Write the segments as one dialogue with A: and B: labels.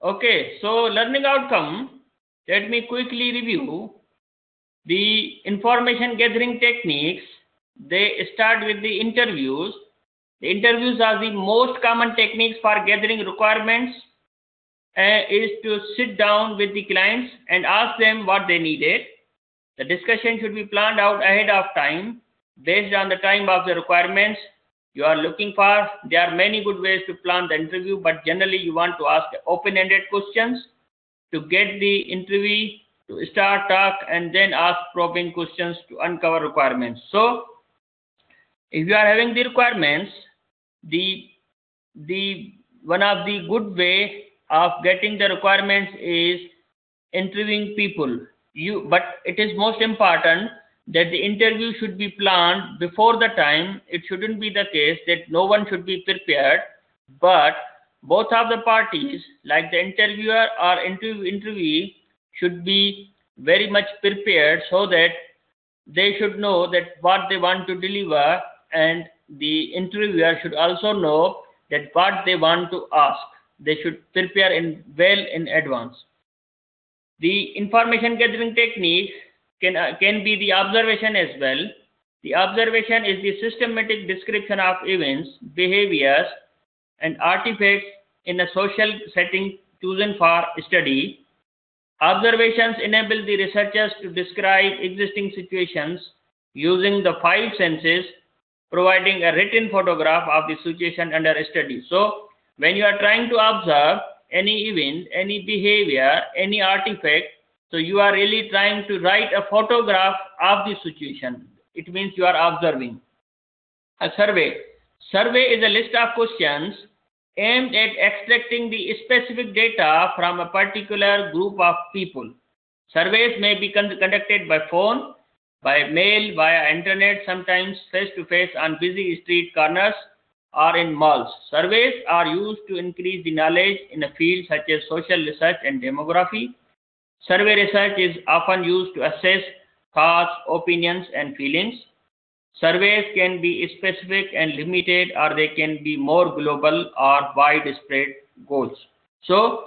A: Okay, so learning outcome, let me quickly review the information gathering techniques. They start with the interviews. The interviews are the most common techniques for gathering requirements. Is to sit down with the clients and ask them what they needed. The discussion should be planned out ahead of time based on the time of the requirements you are looking for. There are many good ways to plan the interview, but generally you want to ask open-ended questions to get the interview to start talk and then ask probing questions to uncover requirements. So if you are having the requirements, the the one of the good way of getting the requirements is interviewing people. But it is most important that the interview should be planned before the time. It shouldn't be the case that no one should be prepared, but both of the parties, like the interviewer or interviewee, should be very much prepared so that they should know that what they want to deliver, and the interviewer should also know that what they want to ask. They should prepare well in advance. The information gathering technique can be the observation as well. The observation is the systematic description of events, behaviors, and artifacts in a social setting chosen for study. Observations enable the researchers to describe existing situations using the five senses, providing a written photograph of the situation under study. So, when you are trying to observe any event, any behavior, any artifact, so you are really trying to write a photograph of the situation. It means you are observing. A survey. Survey is a list of questions aimed at extracting the specific data from a particular group of people. Surveys may be conducted by phone, by mail, via internet, sometimes face to face on busy street corners or in malls. Surveys are used to increase the knowledge in a field such as social research and demography. Survey research is often used to assess thoughts, opinions, and feelings. Surveys can be specific and limited, or they can be more global or widespread goals. So,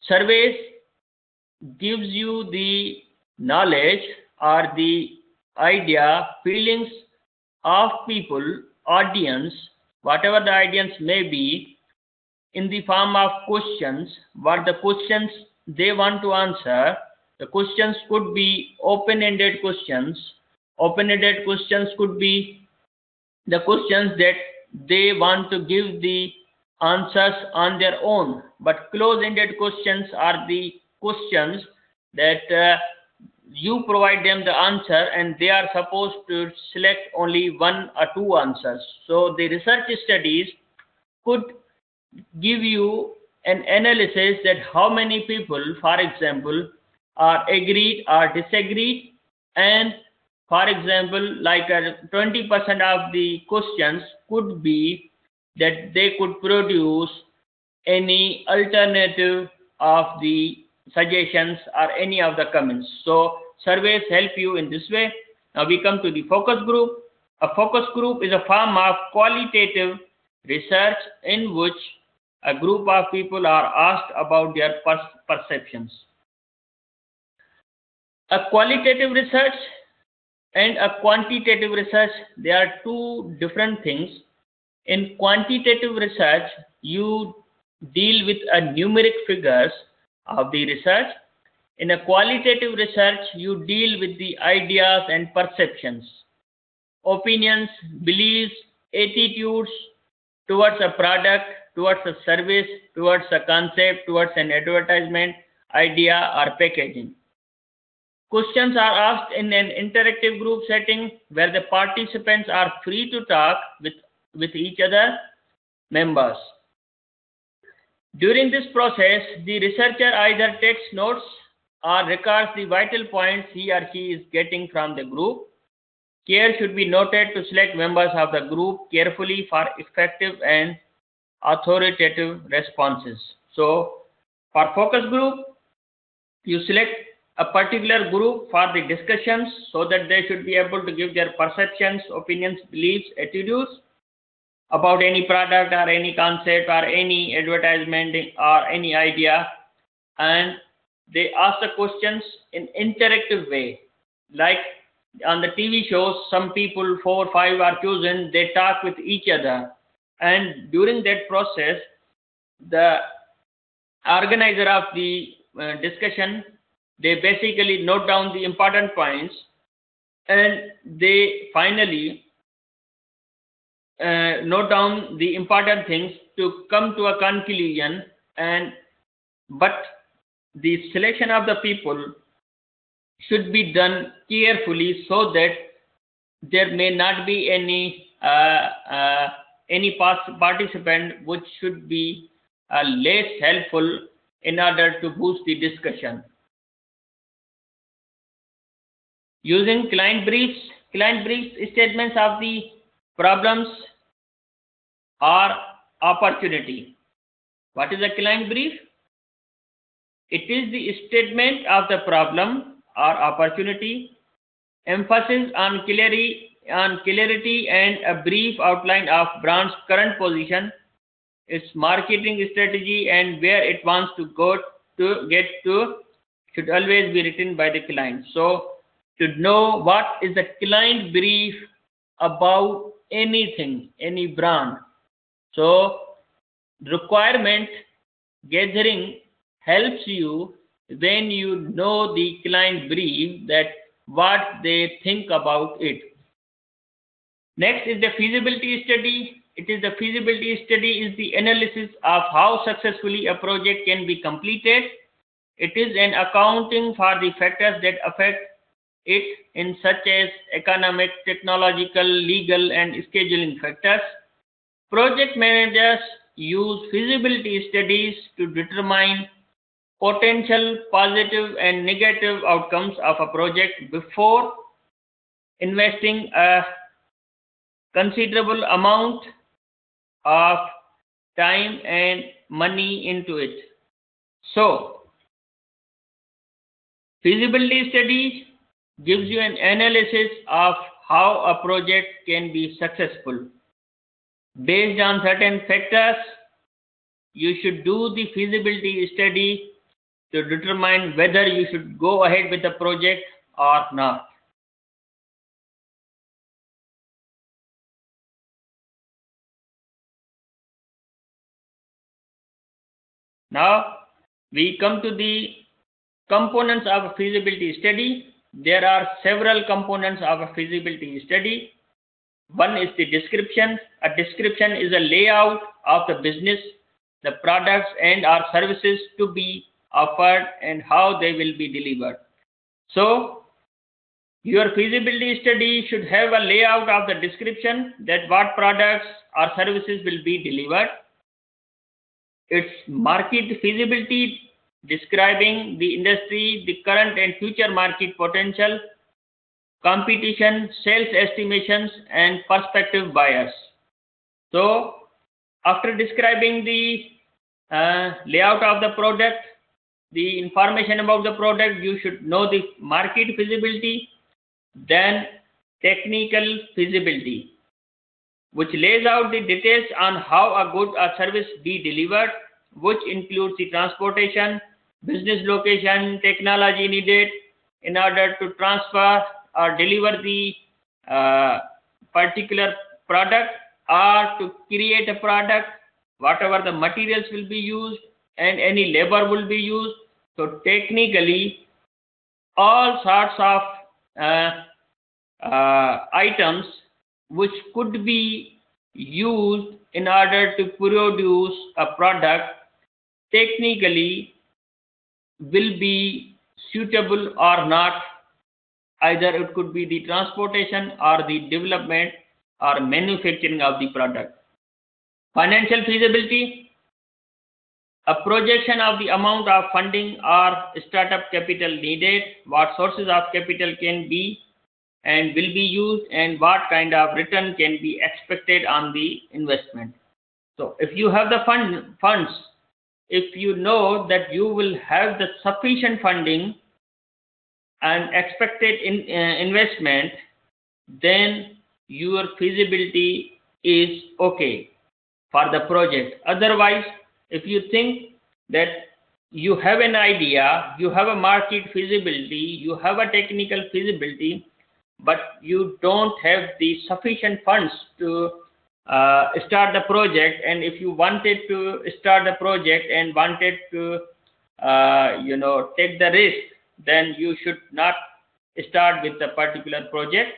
A: surveys gives you the knowledge or the idea, feelings of people, audience, whatever the audience may be, in the form of questions, what the questions they want to answer. The questions could be open-ended questions. Open-ended questions could be the questions that they want to give the answers on their own, but close-ended questions are the questions that you provide them the answer and they are supposed to select only one or two answers. So the research studies could give you an analysis that how many people, for example, are agreed or disagreed, and for example, like 20% of the questions could be that they could produce any alternative of the suggestions or any of the comments. So surveys help you in this way. Now we come to the focus group. A focus group is a form of qualitative research in which a group of people are asked about their perceptions. A qualitative research and a quantitative research, they are two different things. In quantitative research, you deal with a numeric figures of the research. In a qualitative research, you deal with the ideas and perceptions, opinions, beliefs, attitudes towards a product, towards a service, towards a concept, towards an advertisement, idea, or packaging. Questions are asked in an interactive group setting where the participants are free to talk with each other members. During this process, the researcher either takes notes or records the vital points he or she is getting from the group. Care should be noted to select members of the group carefully for effective and authoritative responses. So, for focus group, you select a particular group for the discussions so that they should be able to give their perceptions, opinions, beliefs, attitudes. about any product or any concept or any advertisement or any idea, and they ask the questions in interactive way. Like on the TV shows, some people, 4 or 5 are chosen, they talk with each other, and during that process, the organizer of the discussion, they basically note down the important points, and they finally note down the important things to come to a conclusion. And but the selection of the people should be done carefully so that there may not be any participant which should be less helpful in order to boost the discussion. Using client briefs statements of the problems or opportunity. What is a client brief? It is the statement of the problem or opportunity, emphasis on clarity and a brief outline of brand's current position, its marketing strategy, and where it wants to get to should always be written by the client. So to know what is the client brief about anything, any brand. So requirement gathering helps you when you know the client brief, that what they think about it. Next is the feasibility study. The feasibility study is the analysis of how successfully a project can be completed. It is an accounting for the factors that affect it, in such as economic, technological, legal, and scheduling factors. Project managers use feasibility studies to determine potential positive and negative outcomes of a project before investing a considerable amount of time and money into it. So, feasibility study gives you an analysis of how a project can be successful. Based on certain factors, you should do the feasibility study to determine whether you should go ahead with the project or not. Now, we come to the components of a feasibility study. There are several components of a feasibility study. One is the description. A description is a layout of the business, the products and or services to be offered, and how they will be delivered. So, your feasibility study should have a layout of the description, that what products or services will be delivered. Its market feasibility, describing the industry, the current and future market potential, competition, sales estimations, and prospective buyers. So, after describing the layout of the product, the information about the product, you should know the market feasibility, then technical feasibility, which lays out the details on how a good or service be delivered, which includes the transportation, business location, technology needed in order to transfer or deliver the particular product, or to create a product, whatever the materials will be used and any labor will be used. So technically, all sorts of items which could be used in order to produce a product technically will be suitable or not. Either it could be the transportation or the development or manufacturing of the product. Financial feasibility, a projection of the amount of funding or startup capital needed, what sources of capital can be and will be used, and what kind of return can be expected on the investment. So if you have the funds, if you know that you will have the sufficient funding and expected investment, then your feasibility is okay for the project. Otherwise, if you think that you have an idea, you have a market feasibility, you have a technical feasibility, but you don't have the sufficient funds to start the project, and if you wanted to start the project and wanted to take the risk, then you should not start with the particular project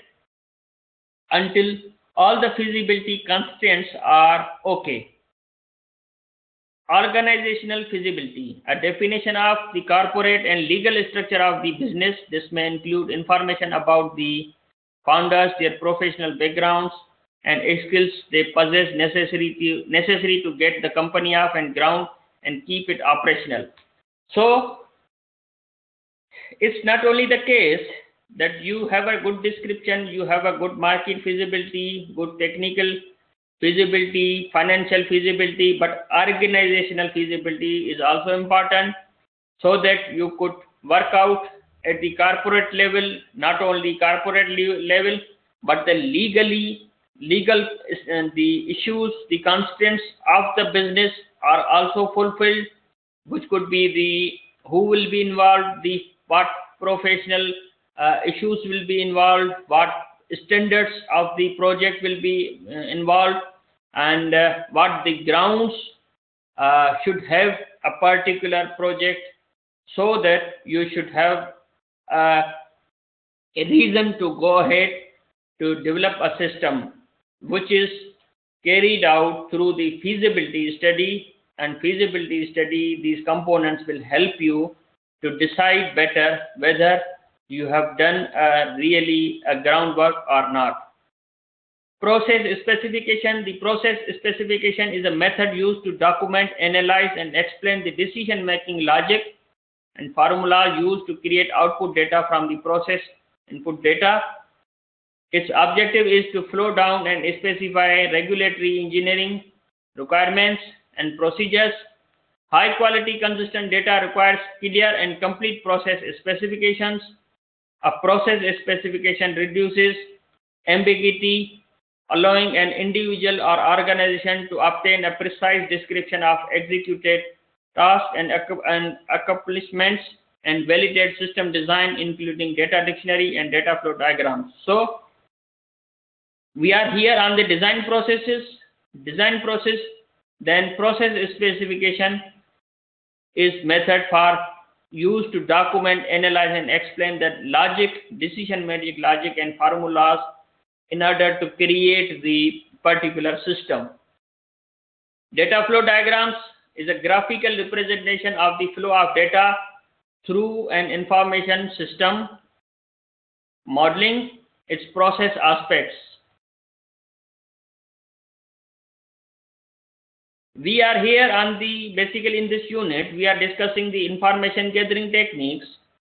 A: until all the feasibility constraints are okay. Organizational feasibility, a definition of the corporate and legal structure of the business. This may include information about the founders, their professional backgrounds, and skills they possess necessary to get the company off and ground and keep it operational. So it's not only the case that you have a good description, you have a good market feasibility, good technical feasibility, financial feasibility, but organizational feasibility is also important, so that you could work out at the corporate level, not only corporate level, but the legal the issues, the constraints of the business are also fulfilled, which could be the who will be involved, the what professional issues will be involved, what standards of the project will be involved, and what the grounds should have a particular project, so that you should have a reason to go ahead to develop a system which is carried out through the feasibility study. And feasibility study, these components will help you to decide better whether you have done really a groundwork or not. Process specification. The process specification is a method used to document, analyze, and explain the decision-making logic and formula used to create output data from the process input data. Its objective is to flow down and specify regulatory engineering requirements and procedures. High quality consistent data requires clear and complete process specifications. A process specification reduces ambiguity, allowing an individual or organization to obtain a precise description of executed tasks and accomplishments, and validate system design, including data dictionary and data flow diagrams. So we are here on the design process, then process specification is method for used to document, analyze, and explain the logic, decision-making logic and formulas in order to create the particular system. Data flow diagrams is a graphical representation of the flow of data through an information system, modeling its process aspects. We are here on basically in this unit, we are discussing the information gathering techniques.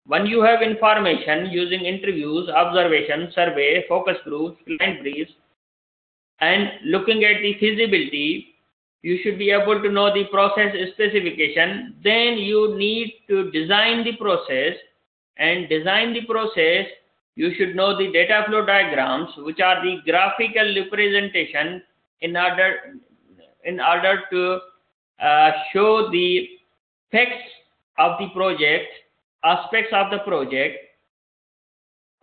A: When you have information using interviews, observation, survey, focus groups, client briefs, and looking at the feasibility, you should be able to know the process specification. Then you need to design the process, and design the process, you should know the data flow diagrams, which are the graphical representation in order to show the facts of the project, aspects of the project.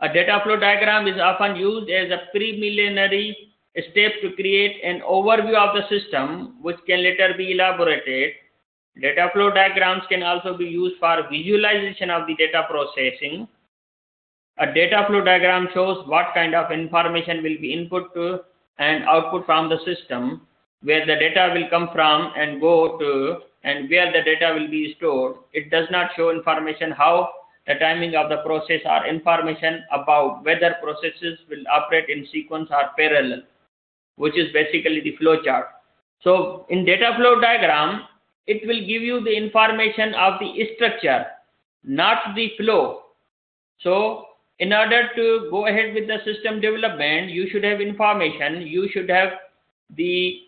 A: A data flow diagram is often used as a preliminary step to create an overview of the system, which can later be elaborated. Data flow diagrams can also be used for visualization of the data processing. A data flow diagram shows what kind of information will be input to and output from the system, where the data will come from and go to, and where the data will be stored. It does not show information how the timing of the process or information about whether processes will operate in sequence or parallel, which is basically the flow chart. So in data flow diagram, it will give you the information of the structure, not the flow. So in order to go ahead with the system development, you should have information, you should have the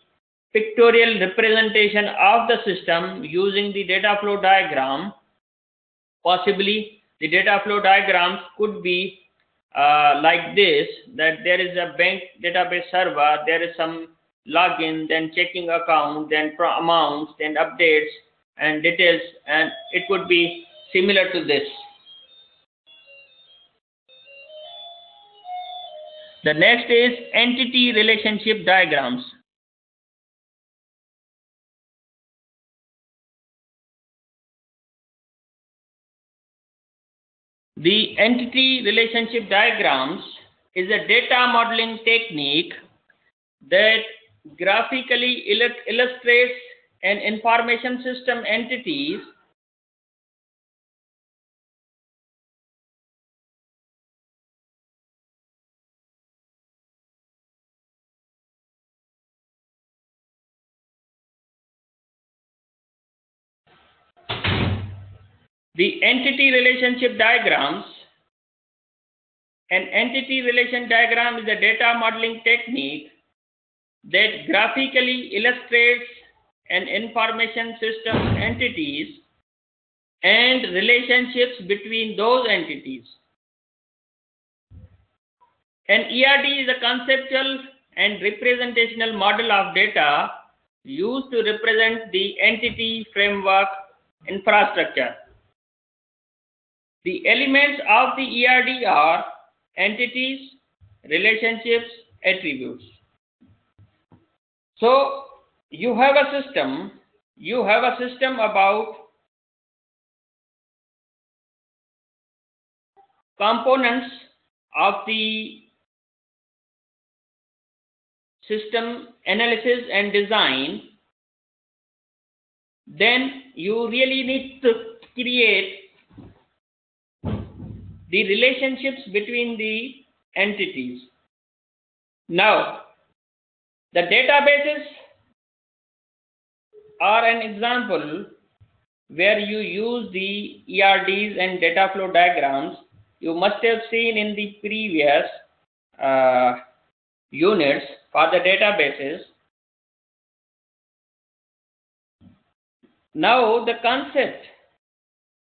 A: pictorial representation of the system using the data flow diagram. Possibly the data flow diagrams could be like this, that there is a bank database server, there is some login, then checking account, then amounts, then updates and details, and it would be similar to this. The next is entity relationship diagrams. The entity relationship diagrams is a data modeling technique that graphically illustrates an information system entities the entity relationship diagrams. An entity relation diagram is a data modeling technique that graphically illustrates an information system entities and relationships between those entities. An ERD is a conceptual and representational model of data used to represent the entity framework infrastructure. The elements of the ERD are entities, relationships, attributes. So you have a system about components of the system analysis and design. Then you really need to create the relationships between the entities. Now, the databases are an example where you use the ERDs and data flow diagrams. You must have seen in the previous units for the databases. Now, the concept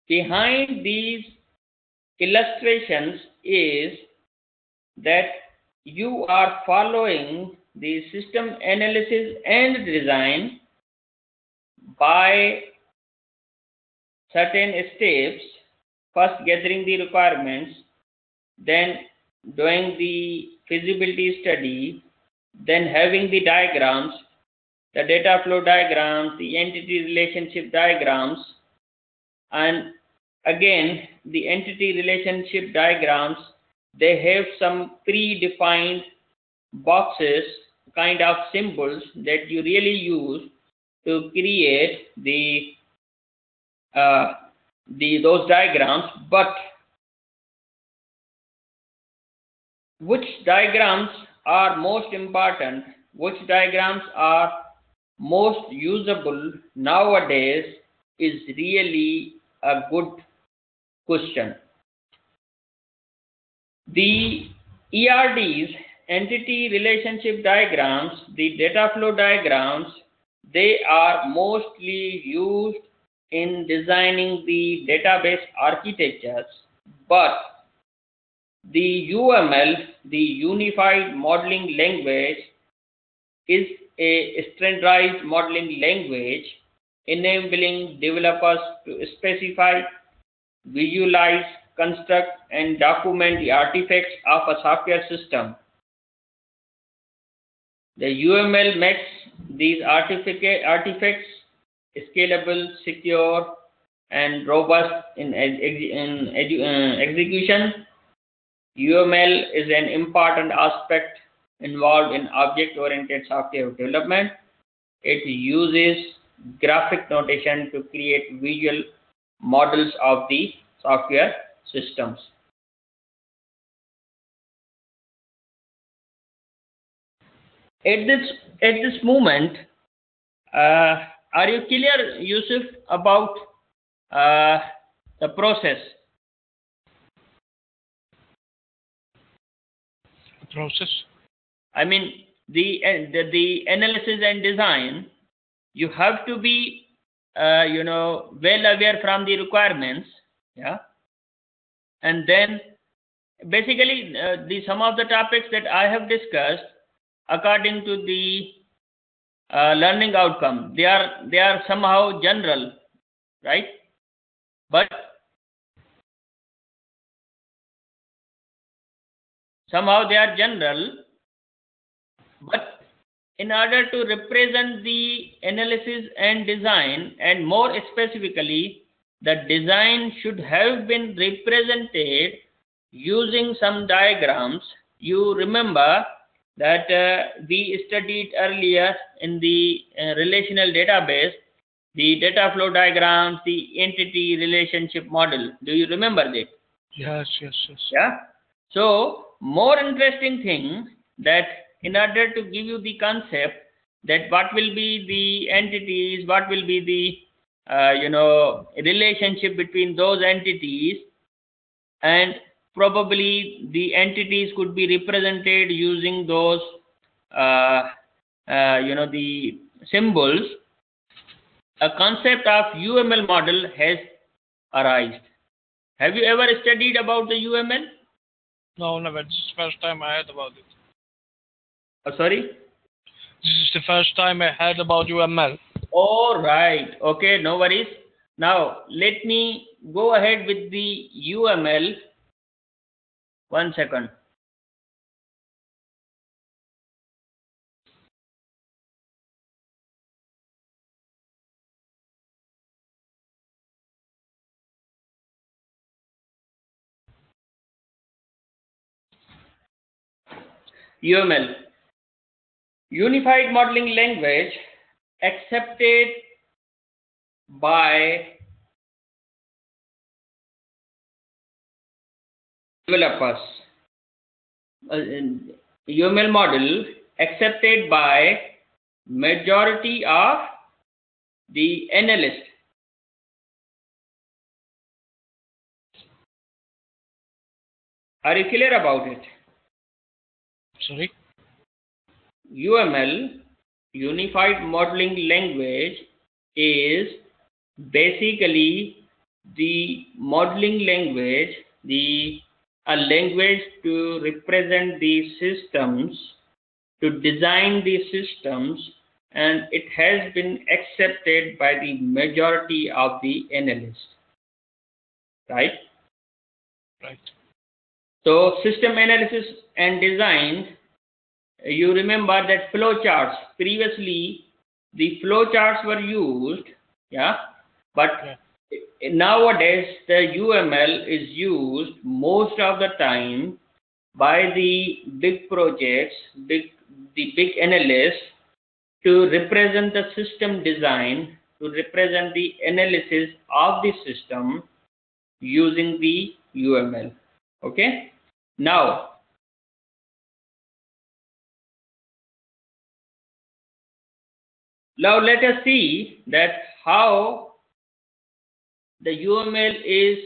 A: behind these illustrations is that you are following the system analysis and design by certain steps. First, gathering the requirements, then doing the feasibility study, then having the diagrams, the data flow diagrams, the entity relationship diagrams, and again the entity relationship diagrams, they have some predefined boxes, kind of symbols that you really use to create those diagrams. But which diagrams are most important, which diagrams are most usable nowadays is really a good question. The ERDs, entity relationship diagrams, the data flow diagrams, they are mostly used in designing the database architectures, but the UML, the Unified Modeling Language, is a standardized modeling language enabling developers to specify, visualize, construct, and document the artifacts of a software system. The UML makes these artifacts scalable, secure, and robust in execution. UML is an important aspect involved in object-oriented software development. It uses graphic notation to create visual models of the software systems. At this moment, are you clear, Yusuf, about the process?
B: Process?
A: I mean, the analysis and design, you have to be well aware from the requirements, yeah, and then basically some of the topics that I have discussed according to the learning outcome. They are somehow general, right? But somehow they are general, but in order to represent the analysis and design, and more specifically, the design should have been represented using some diagrams. You remember that we studied earlier in the relational database, the data flow diagrams, the entity relationship model. Do you remember that?
B: Yes.
A: Yeah. So more interesting thing, that in order to give you the concept that what will be the entities, what will be the relationship between those entities, and probably the entities could be represented using those the symbols. A concept of UML model has arisen. Have you ever studied about the UML?
B: No, never. This is the first time I heard about it.
A: Sorry?
B: This is the first time I heard about UML.
A: All right. Okay, no worries. Now, let me go ahead with the UML. 1 second. UML. Unified Modeling Language, accepted by developers. UML model accepted by majority of the analysts. Are you clear about it?
B: Sorry?
A: UML, Unified Modeling Language, is basically the modeling language, a language to represent the systems, to design the systems, and it has been accepted by the majority of the analysts. Right?
B: Right.
A: So system analysis and design, you remember that flowcharts, previously the flowcharts were used, yeah, but nowadays the UML is used most of the time by the big projects, the big analysts, to represent the system design, to represent the analysis of the system using the UML. Okay. Now let us see that how the UML is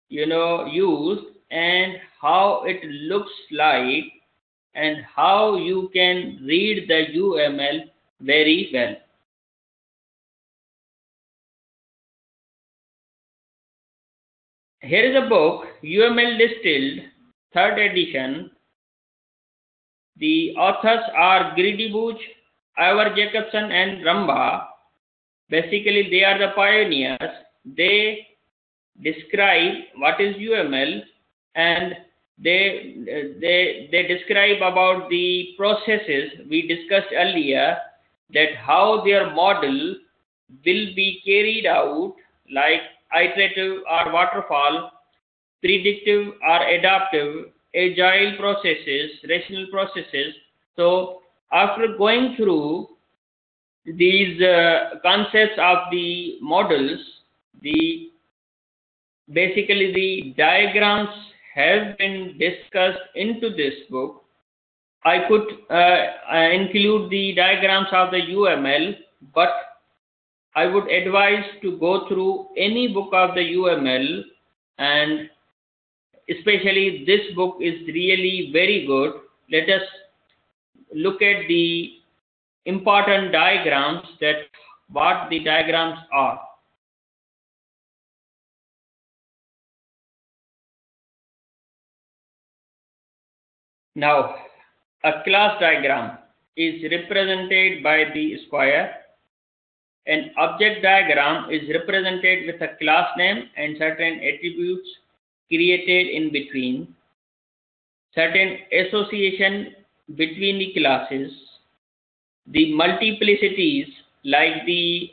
A: used, and how it looks like, and how you can read the UML very well. Here is a book, UML Distilled, 3rd edition. The authors are Grady Booch, Ivor Jacobson, and Ramba. Basically, they are the pioneers. They describe what is UML, and they describe about the processes we discussed earlier, that how their model will be carried out, like iterative or waterfall, predictive or adaptive, agile processes, rational processes. So after going through these concepts of the models, basically the diagrams have been discussed into this book. I could include the diagrams of the UML, but I would advise to go through any book of the UML, and especially this book is really very good. Let us look at the important diagrams, that what the diagrams are. Now, a class diagram. is represented by the square. An object diagram is represented with a class name and certain attributes created in between, certain association between the classes, the multiplicities like the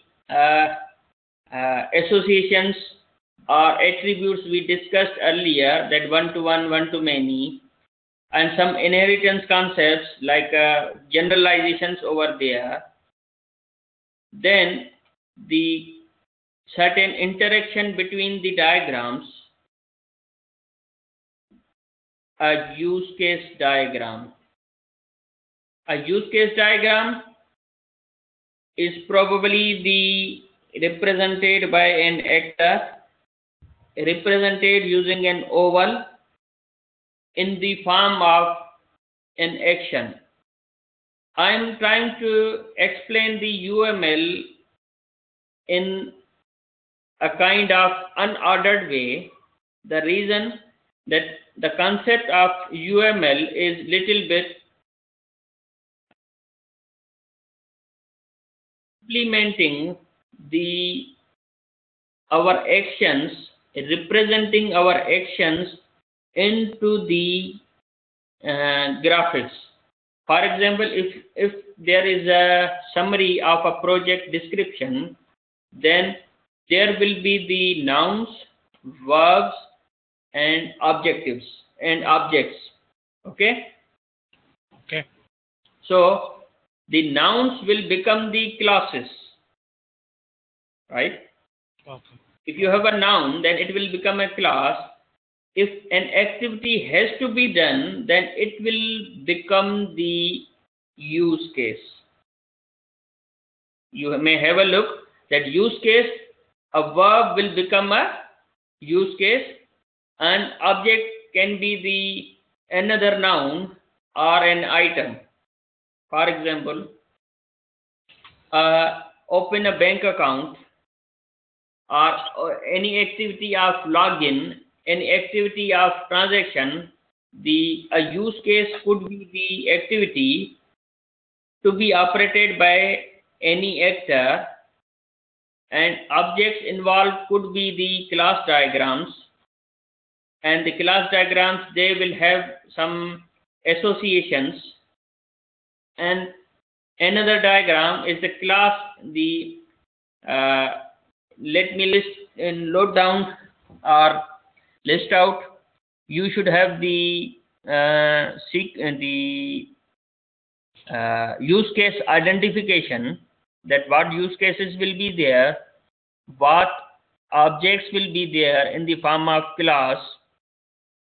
A: associations or attributes we discussed earlier, that one-to-one, one-to-many, and some inheritance concepts like generalizations over there. Then the certain interaction between the diagrams, a use case diagram. A use case diagram is probably represented by an actor, represented using an oval in the form of an action. I am trying to explain the UML in a kind of unordered way. The reason that the concept of UML is little bit implementing our actions, representing our actions into the graphics. For example, if there is a summary of a project description, then there will be the nouns, verbs, and objectives and objects. Okay?
B: Okay.
A: So the nouns will become the classes, right?
B: Okay.
A: If you have a noun, then it will become a class. If an activity has to be done, then it will become the use case. You may have a look that use case, a verb will become a use case, and object can be another noun or an item. For example, open a bank account or any activity of login, any activity of transaction, a use case could be the activity to be operated by any actor, and objects involved could be the class diagrams, and the class diagrams, they will have some associations, and another diagram is the class, let me load down or list out. You should have the use case identification, that what use cases will be there, what objects will be there in the form of class.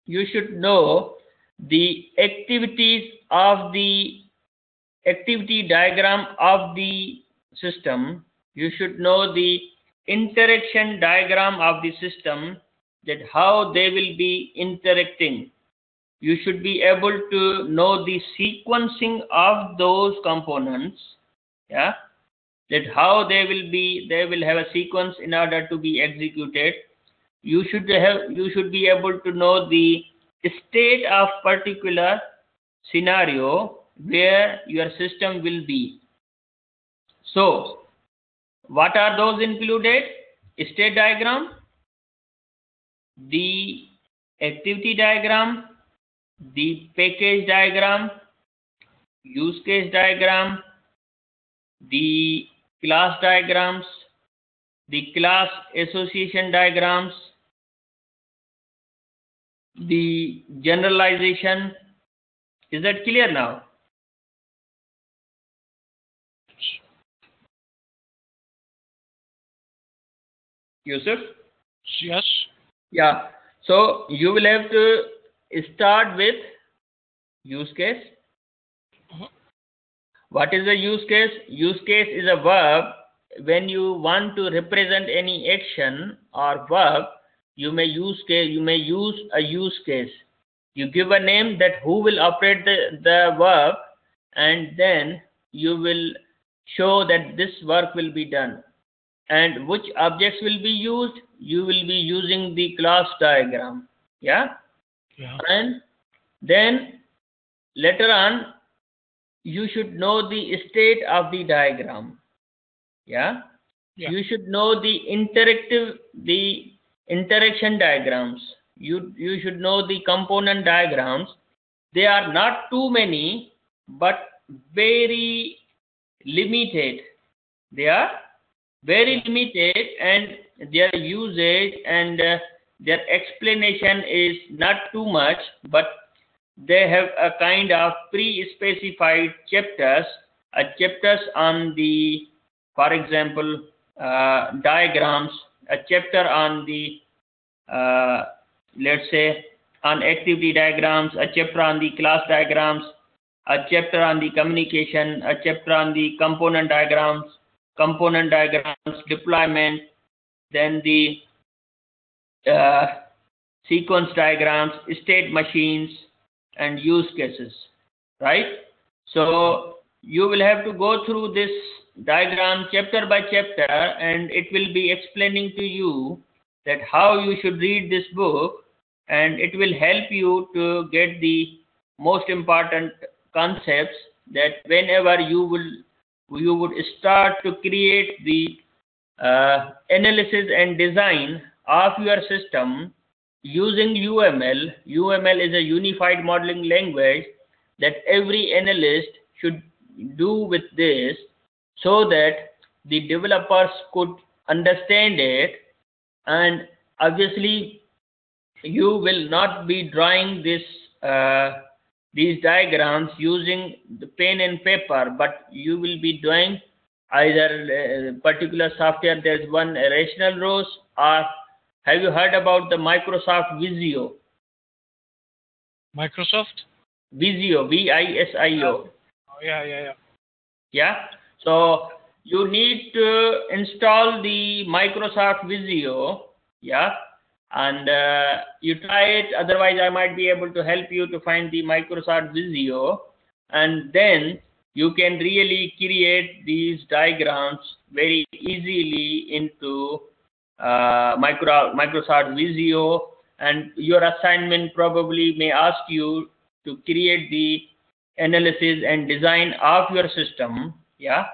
A: You should know the activities of the activity diagram of the system. You should know the interaction diagram of the system, that how they will be interacting. You should be able to know the sequencing of those components, yeah, that how they will have a sequence in order to be executed. You should be able to know the state of particular scenario where your system will be. So what are those included? State diagram, the activity diagram, the package diagram, use case diagram, the class diagrams, the class association diagrams, the generalization. Is that clear now? Yusuf?
B: Yes.
A: Yeah. So you will have to start with use case. What is a use case? Use case is a verb. When you want to represent any action or verb, you may use a use case. You give a name that who will operate the verb, and then you will show that this work will be done. And which objects will be used? You will be using the class diagram. Yeah?
B: Yeah.
A: And then later on, you should know the state of the diagram. Yeah.
B: Yeah.
A: You should know the interaction diagrams. You should know the component diagrams. They are not too many, but very limited. They are very limited, and their usage and their explanation is not too much, but they have a kind of pre-specified chapters, chapters on the, for example, diagrams, a chapter on the, let's say, on activity diagrams, a chapter on the class diagrams, a chapter on the communication, a chapter on the component diagrams, deployment, then the uh, sequence diagrams, state machines, and use cases, right? So you will have to go through this diagram chapter by chapter, and it will be explaining to you that how you should read this book, and it will help you to get the most important concepts, that whenever you would start to create the analysis and design of your system using UML. UML is a unified modeling language that every analyst should do with this, so that the developers could understand it. And obviously you will not be drawing these diagrams using the pen and paper, but you will be doing either particular software. There's one Rational Rose, or have you heard about the Microsoft Visio?
B: Microsoft?
A: Visio, VISIO.
B: Oh, yeah.
A: Yeah. So you need to install the Microsoft Visio. Yeah. And you try it. Otherwise, I might be able to help you to find the Microsoft Visio, and then you can really create these diagrams very easily into Microsoft Visio. And your assignment probably may ask you to create the analysis and design of your system. Yeah.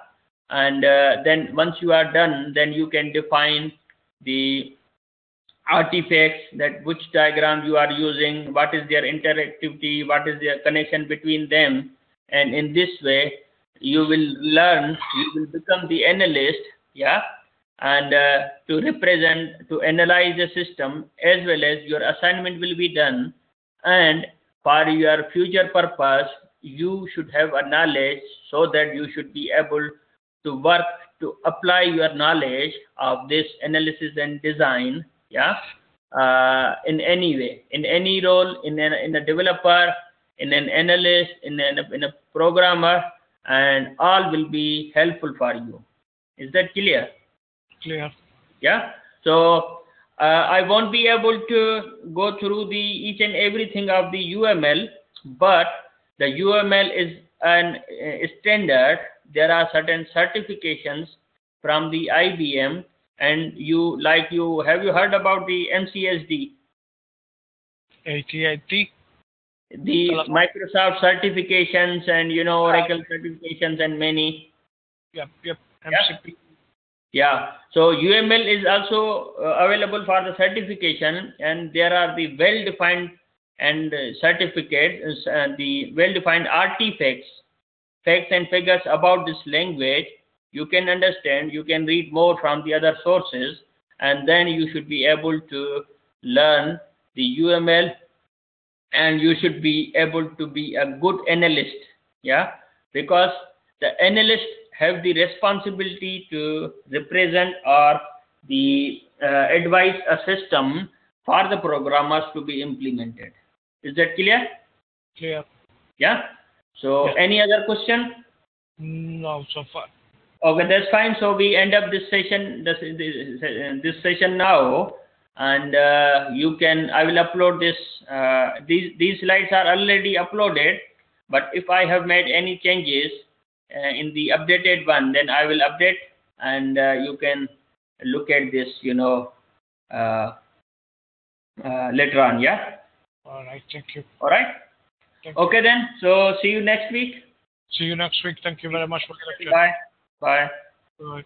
A: And then once you are done, then you can define the artifacts, that which diagram you are using, what is their interactivity, what is their connection between them. And in this way you will learn, you will become the analyst. Yeah. And to represent, to analyze the system, as well as your assignment will be done. And for your future purpose, you should have a knowledge, so that you should be able to work to apply your knowledge of this analysis and design. Yeah. In any way, in any role, in a developer, in an analyst, in a programmer, and all will be helpful for you. Is that clear?
B: Clear.
A: Yeah. So I won't be able to go through the each and everything of the UML, but the UML is an standard. There are certain certifications from the IBM, and have you heard about the MCSD?
B: AT&T?
A: The Microsoft certifications, and Oracle certifications, and many.
B: Yep. MCP.
A: Yeah. So UML is also available for the certification, and there are the well-defined and certificates, the well-defined artifacts, facts and figures about this language. You can understand, you can read more from the other sources, and then you should be able to learn the UML, and you should be able to be a good analyst. Yeah. Because the analyst have the responsibility to represent or the advise a system for the programmers to be implemented. Is that clear?
B: Clear.
A: Yeah. So
B: Yeah.
A: Any other question?
B: No, so far.
A: Okay, that's fine. So we end up this session, this session now, and I will upload this. These slides are already uploaded, but if I have made any changes in the updated one, then I will update, and you can look at this, later on. Yeah.
B: All right. Thank you.
A: All right.
B: Thank you.
A: Okay then. So see you next week.
B: See you next week. Thank you very much for the lecture.
A: Bye. Bye.
B: Bye.